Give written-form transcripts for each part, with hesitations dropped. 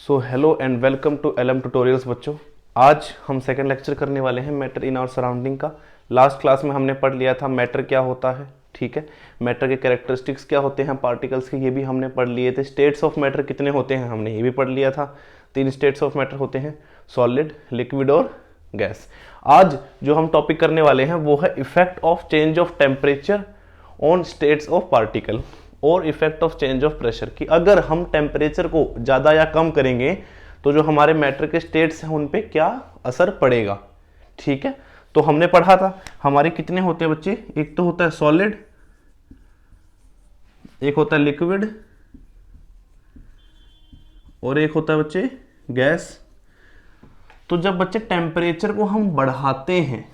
So hello and welcome to LM tutorials बच्चों। आज हम सेकंड लेक्चर करने वाले हैं मैटर इन आवर सराउंडिंग का। लास्ट क्लास में हमने पढ़ लिया था मैटर क्या होता है, ठीक है। मैटर के कैरेक्टरिस्टिक्स क्या होते हैं पार्टिकल्स के, ये भी हमने पढ़ लिए थे। स्टेट्स ऑफ मैटर कितने होते हैं हमने ये भी पढ़ लिया था। 3 स्टेट्स ऑफ मैटर होते हैं, सॉलिड, लिक्विड और गैस। आज जो हम टॉपिक करने वाले हैं वो है effect of change of temperature on states of particle और effect of change of pressure की अगर हम टेम्परेचर को ज़्यादा या कम करेंगे तो जो हमारे मैटर के स्टेट्स हैं उन पे क्या असर पड़ेगा, ठीक है। तो हमने पढ़ा था हमारे कितने होते हैं बच्चे, एक तो होता है सॉलिड, एक होता है लिक्विड और एक होता है बच्चे गैस। तो जब बच्चे टेम्परेचर को हम बढ़ाते हैं,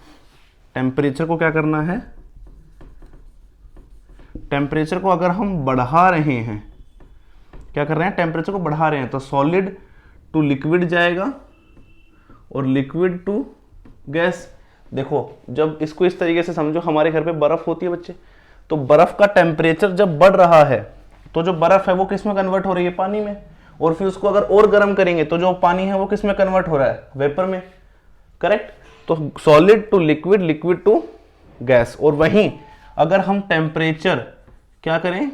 टेम्परेचर को क्या करना है, टेम्परेचर को अगर हम बढ़ा रहे हैं, क्या कर रहे हैं, टेम्परेचर को बढ़ा रहे हैं, तो सॉलिड टू लिक्विड जाएगा और लिक्विड टू गैस। देखो जब इसको इस तरीके से समझो, हमारे घर पे बर्फ होती है बच्चे, तो बर्फ का टेम्परेचर जब बढ़ रहा है तो जो बर्फ है वो किस में कन्वर्ट हो रही है, पानी में। और फिर उसको अगर और गर्म करेंगे तो जो पानी है वो किस में कन्वर्ट हो रहा है, वेपर में, करेक्ट। तो solid to liquid, liquid to gas. और वहीं अगर हम टेम्परेचर क्या करें,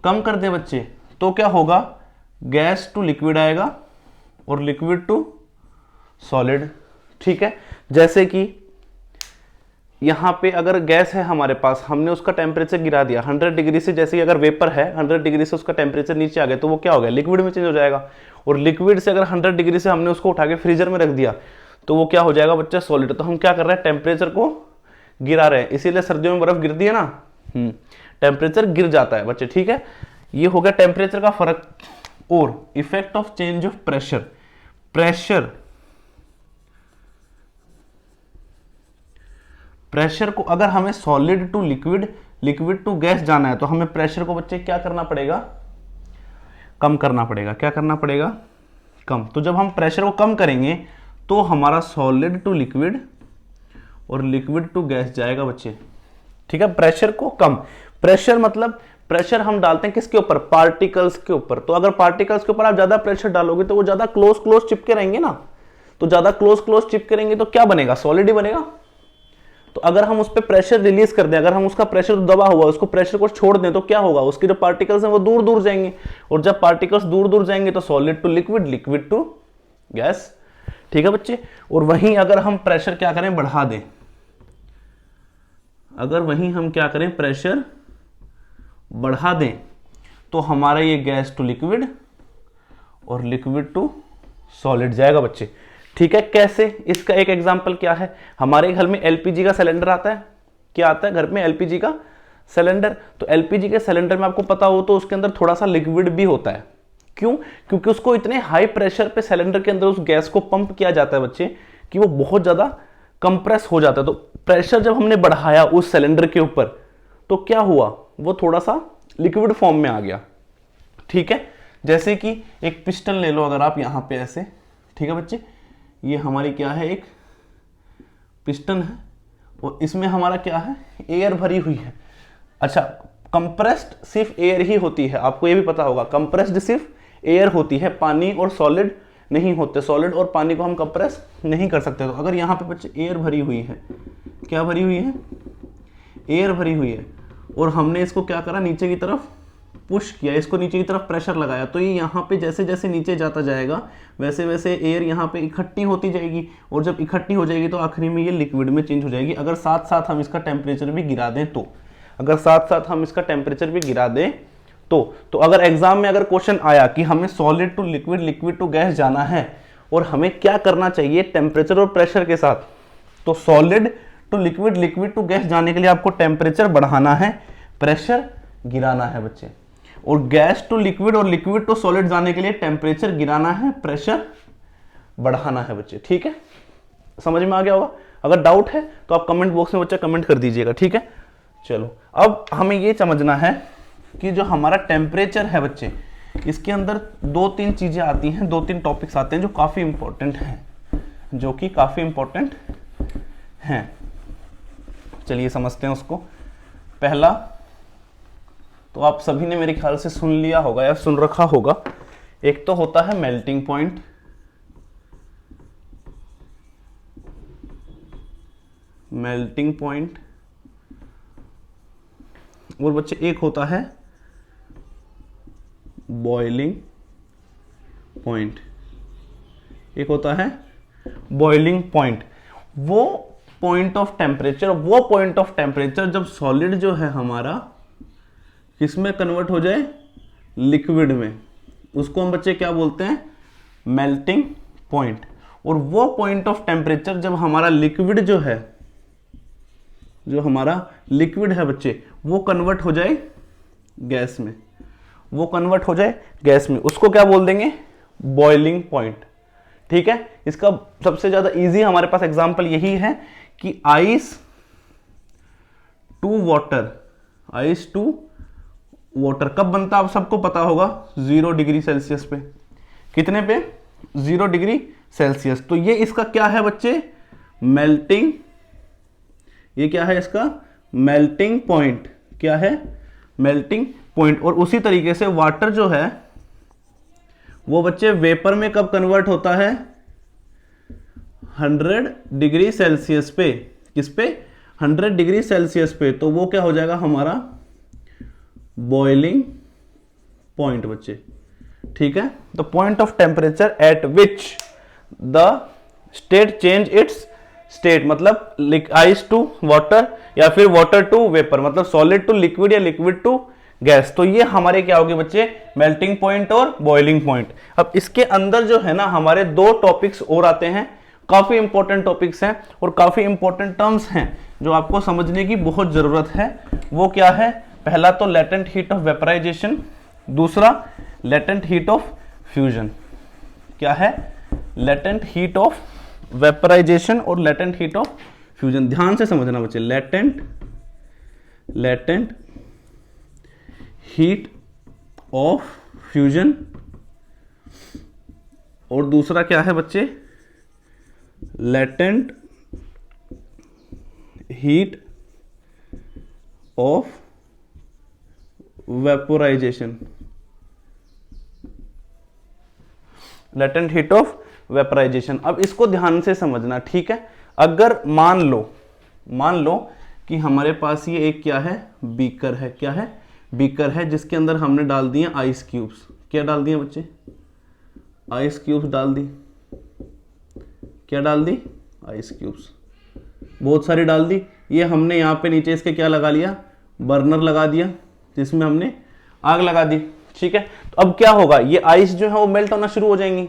कम कर दें बच्चे, तो क्या होगा, गैस टू लिक्विड आएगा और लिक्विड टू सॉलिड, ठीक है। जैसे कि यहां पे अगर गैस है हमारे पास, हमने उसका टेम्परेचर गिरा दिया 100 डिग्री से, जैसे कि अगर वेपर है 100 डिग्री से उसका टेम्परेचर नीचे आ गया तो वो क्या हो गया, लिक्विड में चेंज हो जाएगा। और लिक्विड से अगर 100 डिग्री से हमने उसको उठा के फ्रीजर में रख दिया तो वो क्या हो जाएगा बच्चा, सॉलिड। तो हम क्या कर रहे हैं, टेम्परेचर को गिरा रहे हैं, इसीलिए सर्दियों में बर्फ गिरती है ना, टेम्परेचर गिर जाता है बच्चे, ठीक है। ये हो गया टेम्परेचर का फर्क। और effect of change of pressure, pressure को अगर हमें solid to liquid, liquid to gas जाना है तो हमें प्रेशर को बच्चे क्या करना पड़ेगा, कम करना पड़ेगा। क्या करना पड़ेगा, कम। तो जब हम प्रेशर को कम करेंगे तो हमारा सॉलिड टू लिक्विड और लिक्विड टू गैस जाएगा बच्चे, ठीक है। प्रेशर को कम, प्रेशर मतलब प्रेशर हम डालते हैं किसके ऊपर, पार्टिकल्स के ऊपर। तो अगर पार्टिकल्स के ऊपर आप ज्यादा प्रेशर डालोगे तो वो ज्यादा क्लोज चिपके रहेंगे ना, तो ज्यादा क्लोज चिपके रहेंगे तो क्या बनेगा, सॉलिड ही बनेगा। तो अगर हम उस पर प्रेशर रिलीज कर दें, अगर हम उसका प्रेशर दबा हुआ उसको प्रेशर को छोड़ दें तो क्या होगा, उसके जो पार्टिकल्स हैं वो दूर दूर जाएंगे। और जब पार्टिकल्स दूर दूर जाएंगे तो solid to liquid, liquid to gas, ठीक है बच्चे। और वहीं अगर हम प्रेशर क्या करें, बढ़ा दें, अगर वहीं हम क्या करें, प्रेशर बढ़ा दें तो हमारा ये गैस टू लिक्विड और लिक्विड टू सॉलिड जाएगा बच्चे, ठीक है। कैसे, इसका एक एग्जांपल क्या है, हमारे घर में एलपीजी का सिलेंडर आता है, क्या आता है घर में, एलपीजी का सिलेंडर। तो एलपीजी के सिलेंडर में आपको पता हो तो उसके अंदर थोड़ा सा लिक्विड भी होता है। क्यों, क्योंकि उसको इतने हाई प्रेशर पे सिलेंडर के अंदर उस गैस को पंप किया जाता है बच्चे कि वो बहुत ज्यादा कंप्रेस हो जाता है। तो प्रेशर जब हमने बढ़ाया उस सिलेंडर के ऊपर तो क्या हुआ, वो थोड़ा सा लिक्विड फॉर्म में आ गया, ठीक है। जैसे कि एक पिस्टन ले लो अगर आप यहां पे ऐसे, ठीक है बच्चे, ये हमारी क्या है, एक पिस्टन है और इसमें हमारा क्या है, एयर भरी हुई है। अच्छा, कंप्रेस्ड सिर्फ एयर ही होती है, आपको ये भी पता होगा, कंप्रेस्ड सिर्फ एयर होती है, पानी और सॉलिड नहीं होते। सॉलिड और पानी को हम कंप्रेस नहीं कर सकते। तो अगर यहाँ पे बच्चे एयर भरी हुई है, क्या भरी हुई है, एयर भरी हुई है, और हमने इसको क्या करा, नीचे की तरफ पुश किया, इसको नीचे की तरफ प्रेशर लगाया, तो ये यहाँ पे जैसे जैसे नीचे जाता जाएगा वैसे वैसे एयर यहाँ पे इकट्ठी होती जाएगी, और जब इकट्ठी हो जाएगी तो आखिरी में ये लिक्विड में चेंज हो जाएगी। अगर साथ साथ हम इसका टेम्परेचर भी गिरा दें तो, अगर साथ साथ हम इसका टेम्परेचर भी गिरा दें तो अगर एग्जाम में अगर क्वेश्चन आया कि हमें solid to liquid, liquid to gas जाना है और हमें क्या करना चाहिए टेम्परेचर और प्रेशर के साथ, तो solid to liquid, liquid to gas जाने के लिए आपको टेम्परेचर बढ़ाना है, प्रेशर गिराना है बच्चे। और गैस टू लिक्विड और लिक्विड टू सॉलिड जाने के लिए टेम्परेचर गिराना है, प्रेशर बढ़ाना है बच्चे, ठीक है। समझ में आ गया होगा। अगर डाउट है तो आप कमेंट बॉक्स में बच्चा कमेंट कर दीजिएगा, ठीक है। चलो अब हमें ये समझना है कि जो हमारा टेम्परेचर है बच्चे, इसके अंदर 2-3 चीजें आती हैं, 2-3 टॉपिक्स आते हैं जो काफी इंपॉर्टेंट हैं, जो कि काफी इंपॉर्टेंट हैं। चलिए समझते हैं उसको। पहला तो आप सभी ने मेरे ख्याल से सुन लिया होगा या सुन रखा होगा एक तो होता है मेल्टिंग पॉइंट, मेल्टिंग पॉइंट, और बच्चे एक होता है बॉइलिंग पॉइंट, एक होता है बॉइलिंग पॉइंट। वो पॉइंट ऑफ टेम्परेचर, वो पॉइंट ऑफ टेम्परेचर जब सॉलिड जो है हमारा किसमें कन्वर्ट हो जाए, लिक्विड में, उसको हम बच्चे क्या बोलते हैं, मेल्टिंग पॉइंट। और वो पॉइंट ऑफ टेम्परेचर जब हमारा लिक्विड जो है, जो हमारा लिक्विड है बच्चे, वो कन्वर्ट हो जाए गैस में, वो कन्वर्ट हो जाए गैस में, उसको क्या बोल देंगे, बॉइलिंग पॉइंट। ठीक है, इसका सबसे ज्यादा इजी हमारे पास एग्जांपल यही है कि ice to water, ice to water कब बनता है आप सबको पता होगा, 0 डिग्री सेल्सियस पे। कितने पे, 0 डिग्री सेल्सियस। तो ये इसका क्या है बच्चे, मेल्टिंग, ये क्या है इसका, मेल्टिंग पॉइंट। क्या है, मेल्टिंग पॉइंट। और उसी तरीके से वाटर जो है वो बच्चे वेपर में कब कन्वर्ट होता है, 100 डिग्री सेल्सियस पे। किस पे, 100 डिग्री सेल्सियस पे। तो वो क्या हो जाएगा हमारा बॉइलिंग पॉइंट बच्चे। ठीक है, the point of temperature at which the state change it's state, मतलब आइस टू वाटर या फिर वाटर टू वेपर, मतलब सॉलिड टू लिक्विड या लिक्विड टू गैस। तो ये हमारे क्या होगी बच्चे, मेल्टिंग पॉइंट और बॉइलिंग पॉइंट। अब इसके अंदर जो है ना हमारे 2 टॉपिक्स और आते हैं, काफी इंपॉर्टेंट टॉपिक्स हैं और काफी इंपॉर्टेंट टर्म्स हैं जो आपको समझने की बहुत जरूरत है। वो क्या है, पहला तो लेटेंट हीट ऑफ वेपराइजेशन, दूसरा लेटेंट हीट ऑफ फ्यूजन। क्या है, लेटेंट हीट ऑफ वेपराइजेशन और लेटेंट हीट ऑफ फ्यूजन। ध्यान से समझना बच्चे, लेटेंट हीट ऑफ फ्यूजन और दूसरा क्या है बच्चे, latent heat of vaporisation, latent heat of vaporisation. अब इसको ध्यान से समझना, ठीक है। अगर मान लो कि हमारे पास ये एक क्या है, बीकर है। क्या है, बीकर है जिसके अंदर हमने डाल दिए आइस क्यूब्स। क्या डाल दिए बच्चे, आइस क्यूब्स डाल दी। क्या डाल दी, आइस क्यूब्स, बहुत सारी डाल दी। ये हमने यहाँ पे नीचे इसके क्या लगा लिया, बर्नर लगा दिया जिसमें हमने आग लगा दी। ठीक है, तो अब क्या होगा, ये आइस जो है वो मेल्ट होना शुरू हो जाएंगी,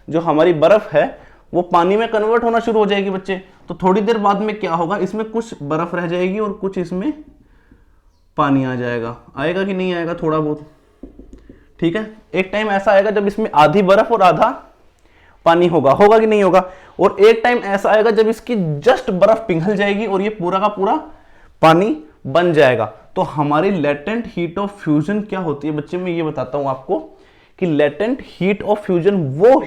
जो हमारी बर्फ है वो पानी में कन्वर्ट होना शुरू हो जाएगी बच्चे। तो थोड़ी देर बाद में क्या होगा, इसमें कुछ बर्फ रह जाएगी और कुछ इसमें पानी आ जाएगा। आएगा कि नहीं आएगा, थोड़ा बहुत। ठीक है, एक टाइम ऐसा आएगा जब इसमें आधी बर्फ और आधा पानी होगा, होगा कि नहीं होगा। और एक टाइम ऐसा आएगा जब इसकी जस्ट बर्फ पिघल जाएगी और ये पूरा का पूरा पानी बन जाएगा। तो हमारी लेटेंट हीट ऑफ फ्यूजन क्या होती है बच्चे, मैं ये बताता हूं आपको कि लेटेंट हीट ऑफ फ्यूजन वो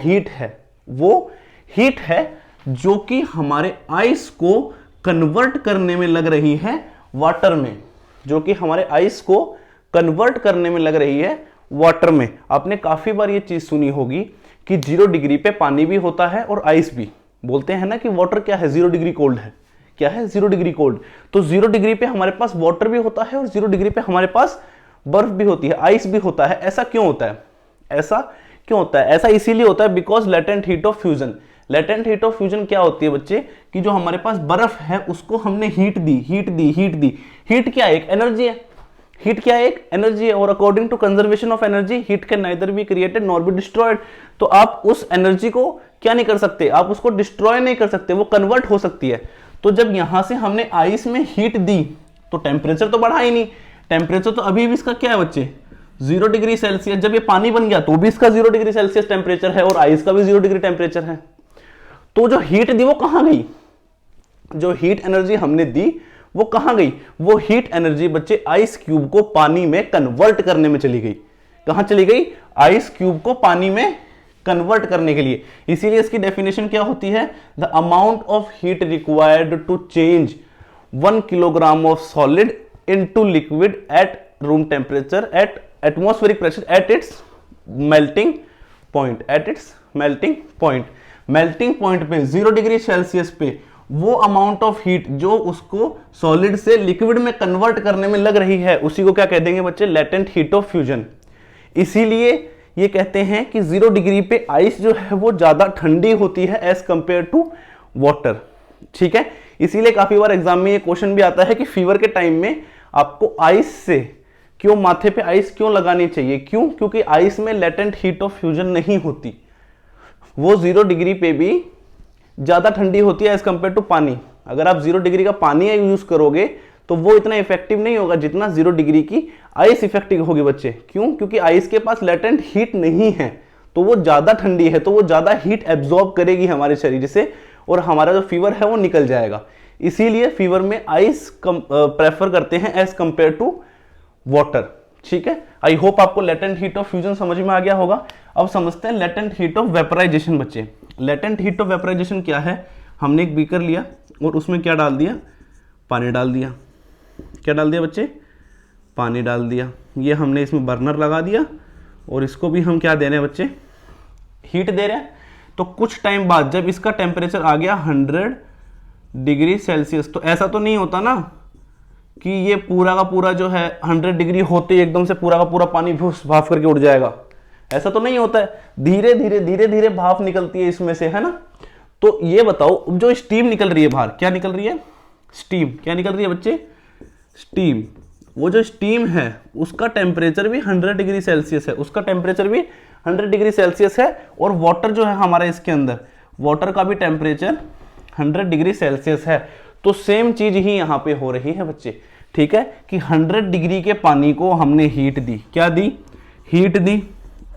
हीट है जो कि हमारे आइस को कन्वर्ट करने में लग रही है वाटर में, जो कि हमारे आइस को कन्वर्ट करने में लग रही है वाटर में। आपने काफी बार ये चीज सुनी होगी कि 0 डिग्री पे पानी भी होता है और आइस भी। बोलते हैं ना कि वाटर क्या है, 0 डिग्री कोल्ड है। क्या है, 0 डिग्री कोल्ड। तो 0 डिग्री पे हमारे पास वाटर भी होता है और 0 डिग्री पे हमारे पास बर्फ भी होती है, आइस भी होता है। ऐसा क्यों होता है, ऐसा क्यों होता है, ऐसा इसीलिए होता है because latent heat of fusion. Latent heat of fusion क्या होती है बच्चे, कि जो हमारे पास बर्फ है उसको हमने हीट दी। हीट क्या है, एक एनर्जी है। हीट क्या है, एक एनर्जी है। और according to conservation of energy, heat can neither be created nor be destroyed. तो आप उस एनर्जी को क्या नहीं कर सकते, आप उसको डिस्ट्रॉय नहीं कर सकते, वो कन्वर्ट हो सकती है। तो जब यहां से हमने आइस में हीट दी तो टेम्परेचर तो बढ़ा ही नहीं, टेम्परेचर तो अभी भी इसका क्या है बच्चे, 0 डिग्री सेल्सियस। जब ये पानी बन गया तो भी इसका 0 डिग्री सेल्सियस टेम्परेचर है और आइस का भी 0 डिग्री टेम्परेचर है। तो जो हीट दी वो कहां गई, जो हीट एनर्जी हमने दी वो कहां गई, वो हीट एनर्जी बच्चे आइस क्यूब को पानी में कन्वर्ट करने में चली गई। कहां चली गई, आइस क्यूब को पानी में कन्वर्ट करने के लिए। इसीलिए इसकी डेफिनेशन क्या होती है, the amount of heat required to change 1 kilogram of solid into liquid at room temperature at atmospheric pressure at its melting point, at its melting point. Melting point पे 0 डिग्री सेल्सियस पे वो amount of heat जो उसको solid से liquid में convert करने में लग रही है, उसी को क्या कह देंगे बच्चे, लेटेंट हीट ऑफ फ्यूजन। इसीलिए ये कहते हैं कि 0 डिग्री पे आइस जो है वो ज्यादा ठंडी होती है एज कंपेयर टू वाटर। ठीक है, इसीलिए काफी बार एग्जाम में ये क्वेश्चन भी आता है कि फीवर के टाइम में आपको आइस से क्यों, माथे पे आइस क्यों लगानी चाहिए, क्यों, क्योंकि आइस में लेटेंट हीट ऑफ फ्यूजन नहीं होती, वो 0 डिग्री पे भी ज्यादा ठंडी होती है एज कंपेयर टू पानी। अगर आप 0 डिग्री का पानी यूज करोगे तो वो इतना इफेक्टिव नहीं होगा जितना 0 डिग्री की आइस इफेक्टिव होगी बच्चे। क्यों, क्योंकि आइस के पास लेटेंट हीट नहीं है, तो वो ज्यादा ठंडी है, तो वो ज्यादा हीट एब्जॉर्ब करेगी हमारे शरीर से और हमारा जो फीवर है वो निकल जाएगा। इसीलिए फीवर में आइस प्रेफर करते हैं एज कंपेयर टू वाटर। ठीक है, आई होप आपको लेटेंट हीट ऑफ फ्यूजन समझ में आ गया होगा। अब समझते हैं लेटेंट हीट ऑफ वेपराइजेशन बच्चे। लेटेंट हीट ऑफ वेपराइजेशन क्या है, हमने एक बीकर लिया और उसमें क्या डाल दिया, पानी डाल दिया। क्या डाल दिया बच्चे, पानी डाल दिया। ये हमने इसमें बर्नर लगा दिया और इसको भी हम क्या दे रहे हैं बच्चे, हीट दे रहे हैं। तो कुछ टाइम बाद जब इसका टेम्परेचर आ गया 100 डिग्री सेल्सियस, तो ऐसा तो नहीं होता ना कि ये पूरा का पूरा जो है 100 डिग्री होते ही एकदम से पूरा का पूरा पानी भाप करके उड़ जाएगा, ऐसा तो नहीं होता है। धीरे धीरे भाप निकलती है इसमें से, है ना। तो ये बताओ, जो स्टीम निकल रही है बाहर, क्या निकल रही है, स्टीम। क्या निकल रही है बच्चे, स्टीम। वो जो स्टीम है उसका टेम्परेचर भी 100 डिग्री सेल्सियस है, उसका टेम्परेचर भी 100 डिग्री सेल्सियस है। और वाटर जो है हमारा इसके अंदर, वाटर का भी टेम्परेचर 100 डिग्री सेल्सियस है। तो सेम चीज ही यहाँ पे हो रही है बच्चे। ठीक है, कि 100 डिग्री के पानी को हमने हीट दी, क्या दी, हीट दी,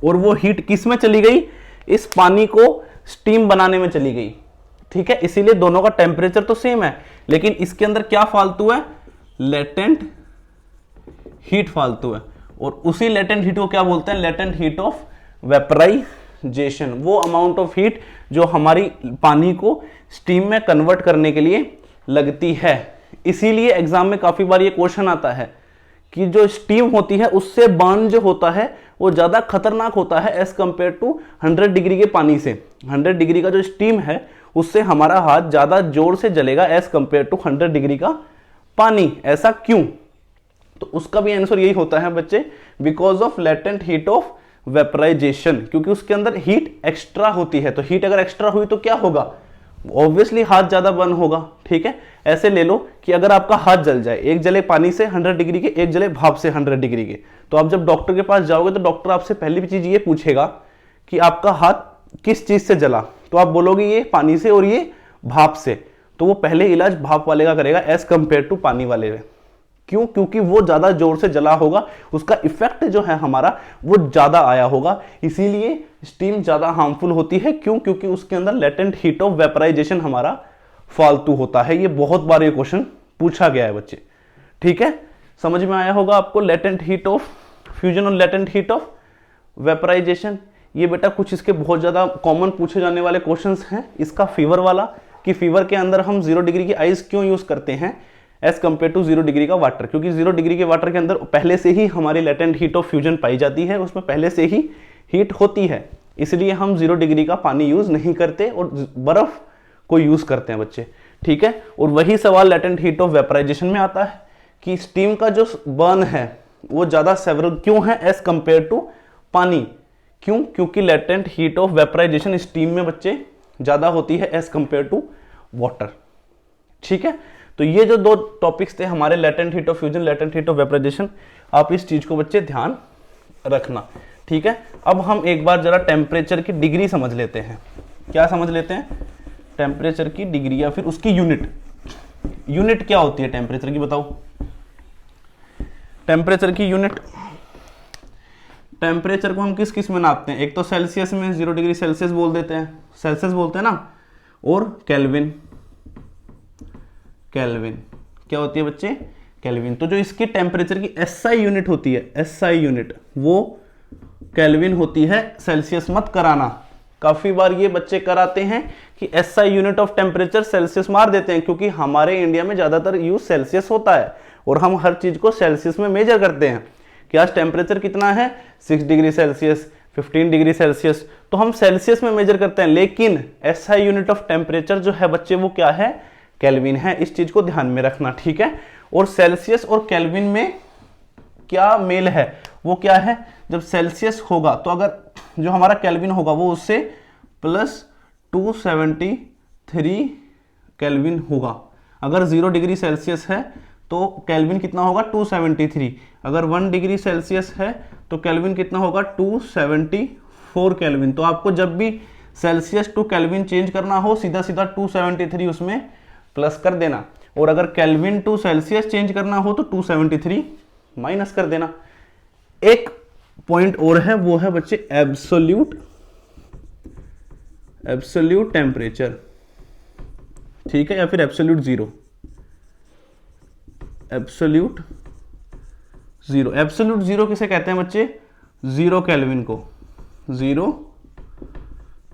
और वो हीट किस में चली गई, इस पानी को स्टीम बनाने में चली गई। ठीक है, इसीलिए दोनों का टेम्परेचर तो सेम है, लेकिन इसके अंदर क्या फालतू है, लेटेंट हीट फालतू है। और उसी लेटेंट हीट को क्या बोलते हैं, लेटेंट हीट ऑफ वेपराइजेशन। वो अमाउंट ऑफ हीट जो हमारी पानी को स्टीम में कन्वर्ट करने के लिए लगती है। इसीलिए एग्जाम में काफी बार ये क्वेश्चन आता है कि जो स्टीम होती है उससे बर्न जो होता है वो ज्यादा खतरनाक होता है एज कंपेयर टू 100 डिग्री के पानी से। 100 डिग्री का जो स्टीम है उससे हमारा हाथ ज्यादा जोर से जलेगा एज कंपेयर टू 100 डिग्री का पानी। ऐसा क्यों, तो उसका भी आंसर यही होता है बच्चे, because of latent heat of vaporisation, क्योंकि उसके अंदर हीट एक्स्ट्रा होती है। तो हीट अगर एक्स्ट्रा हुई तो क्या होगा, ऑब्वियसली हाथ ज्यादा बर्न होगा। ठीक है, ऐसे ले लो कि अगर आपका हाथ जल जाए, एक जले पानी से 100 डिग्री के, एक जले भाप से 100 डिग्री के, तो आप जब डॉक्टर के पास जाओगे तो डॉक्टर आपसे पहली भी चीज ये पूछेगा कि आपका हाथ किस चीज से जला, तो आप बोलोगे ये पानी से और ये भाप से। तो वो पहले इलाज भाप वाले का करेगा एज कंपेयर टू पानी वाले में। क्यों, क्योंकि वो ज्यादा जोर से जला होगा, उसका इफेक्ट जो है हमारा वो ज्यादा आया होगा। इसीलिए स्टीम ज्यादा हार्मफुल होती है। क्यों, क्योंकि उसके अंदर लेटेंट हीट ऑफ वेपराइजेशन हमारा फालतू होता है। ये बहुत बार ये क्वेश्चन पूछा गया है बच्चे। ठीक है, समझ में आया होगा आपको लेटेंट हीट ऑफ फ्यूजन और लेटेंट हीट ऑफ वेपराइजेशन। ये बेटा कुछ इसके बहुत ज्यादा कॉमन पूछे जाने वाले क्वेश्चंस हैं। इसका फीवर वाला, कि फीवर के अंदर हम 0 डिग्री की आइस क्यों यूज करते हैं एज कंपेयर टू 0 डिग्री का वाटर, क्योंकि 0 डिग्री के वाटर के अंदर पहले से ही हमारी लेटेंट हीट ऑफ फ्यूजन पाई जाती है, उसमें पहले से ही हीट होती है। इसलिए हम 0 डिग्री का पानी यूज नहीं करते और बर्फ को यूज करते हैं बच्चे। ठीक है, और वही सवाल लेटेंट हीट ऑफ वेपराइजेशन में आता है कि स्टीम का जो बर्न है वो ज्यादा सेवरल क्यों है एज कंपेयर टू पानी। क्यों, क्योंकि latent heat of vaporisation steam में बच्चे ज्यादा होती है एज कंपेयर टू वाटर। ठीक है, तो ये जो दो टॉपिक्स थे हमारे, latent heat of fusion, latent heat of vaporisation, आप इस चीज को बच्चे ध्यान रखना। ठीक है, अब हम एक बार जरा टेम्परेचर की डिग्री समझ लेते हैं। क्या समझ लेते हैं, टेम्परेचर की डिग्री या फिर उसकी यूनिट। यूनिट क्या होती है टेम्परेचर की, बताओ। टेम्परेचर की यूनिट, टेम्परेचर को हम किस किस में नापते हैं, एक तो सेल्सियस में 0 डिग्री सेल्सियस बोल देते हैं, सेल्सियस बोलते हैं ना, और केल्विन। केल्विन क्या होती है बच्चे, केल्विन। तो जो इसकी टेम्परेचर की एसआई यूनिट होती है, एसआई यूनिट वो केल्विन होती है। सेल्सियस मत कराना, काफी बार ये बच्चे कराते हैं कि SI unit of temperature Celsius मार देते हैं, क्योंकि हमारे इंडिया में ज्यादातर यूज सेल्सियस होता है और हम हर चीज को सेल्सियस में मेजर करते हैं कि आज टेम्परेचर कितना है, 6 डिग्री सेल्सियस, 15 डिग्री सेल्सियस, तो हम सेल्सियस में मेजर करते हैं, लेकिन एसआई यूनिट ऑफ टेम्परेचर जो है बच्चे वो क्या है, केल्विन है। इस चीज को ध्यान में रखना, ठीक है। और सेल्सियस और केल्विन में क्या मेल है, वो क्या है, जब सेल्सियस होगा तो अगर जो हमारा केल्विन होगा वो उससे प्लस 273 केल्विन होगा। अगर 0 डिग्री सेल्सियस है तो केल्विन कितना होगा, 273। अगर 1 डिग्री सेल्सियस है तो केल्विन कितना होगा, 274 केल्विन। तो आपको जब भी सेल्सियस टू केल्विन चेंज करना हो, सीधा सीधा 273 उसमें प्लस कर देना, और अगर केल्विन टू सेल्सियस चेंज करना हो तो 273 माइनस कर देना। एक पॉइंट और है, वो है बच्चे एब्सोल्यूट टेम्परेचर, ठीक है, या फिर एब्सोल्यूट जीरो। एब्सोल्यूट जीरो किसे कहते हैं बच्चे, 0 केल्विन को, 0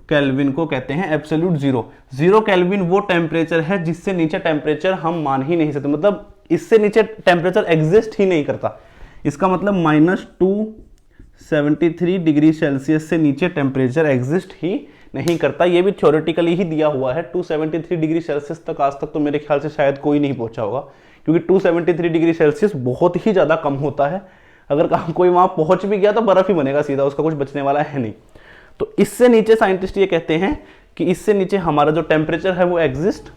केल्विन को कहते हैं एब्सोल्यूट जीरो। 0 केल्विन वो टेम्परेचर है जिससे नीचे टेम्परेचर हम मान ही नहीं सकते, मतलब इससे नीचे टेम्परेचर एग्जिस्ट ही नहीं करता। इसका मतलब -273 डिग्री सेल्सियस से नीचे टेम्परेचर एग्जिस्ट ही नहीं करता। ये भी थ्योरेटिकली ही दिया हुआ है। 273 डिग्री सेल्सियस तक आज तक तो मेरे ख्याल से शायद कोई नहीं पहुंचा होगा, क्योंकि 273 डिग्री सेल्सियस बहुत ही ज़्यादा कम होता है। अगर कोई वहाँ पहुंच भी गया तो बर्फ ही बनेगा सीधा, उसका कुछ बचने वाला है नहीं। तो इससे नीचे साइंटिस्ट ये कहते हैं कि इससे नीचे हमारा जो टेम्परेचर है वो एग्जिस्ट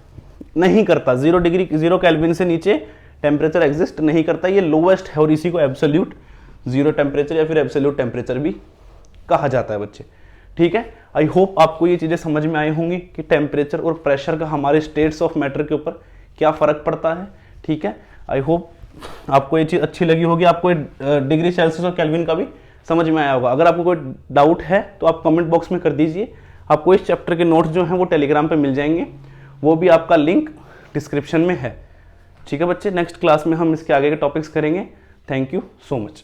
नहीं करता। 0 केल्विन से नीचे टेम्परेचर एग्जिस्ट नहीं करता, ये लोवेस्ट है, और इसी को एब्सोल्यूट जीरो टेम्परेचर या फिर एब्सोल्यूट टेम्परेचर भी कहा जाता है बच्चे, ठीक है। आई होप आपको ये चीज़ें समझ में आई होंगी कि टेम्परेचर और प्रेशर का हमारे स्टेट्स ऑफ मैटर के ऊपर क्या फ़र्क पड़ता है, ठीक है। आई होप आपको ये चीज़ अच्छी लगी होगी, आपको डिग्री सेल्सियस और केल्विन का भी समझ में आया होगा। अगर आपको कोई डाउट है तो आप कमेंट बॉक्स में कर दीजिए। आपको इस चैप्टर के नोट्स जो हैं वो टेलीग्राम पे मिल जाएंगे, वो भी आपका लिंक डिस्क्रिप्शन में है, ठीक है बच्चे। नेक्स्ट क्लास में हम इसके आगे के टॉपिक्स करेंगे। Thank you so much.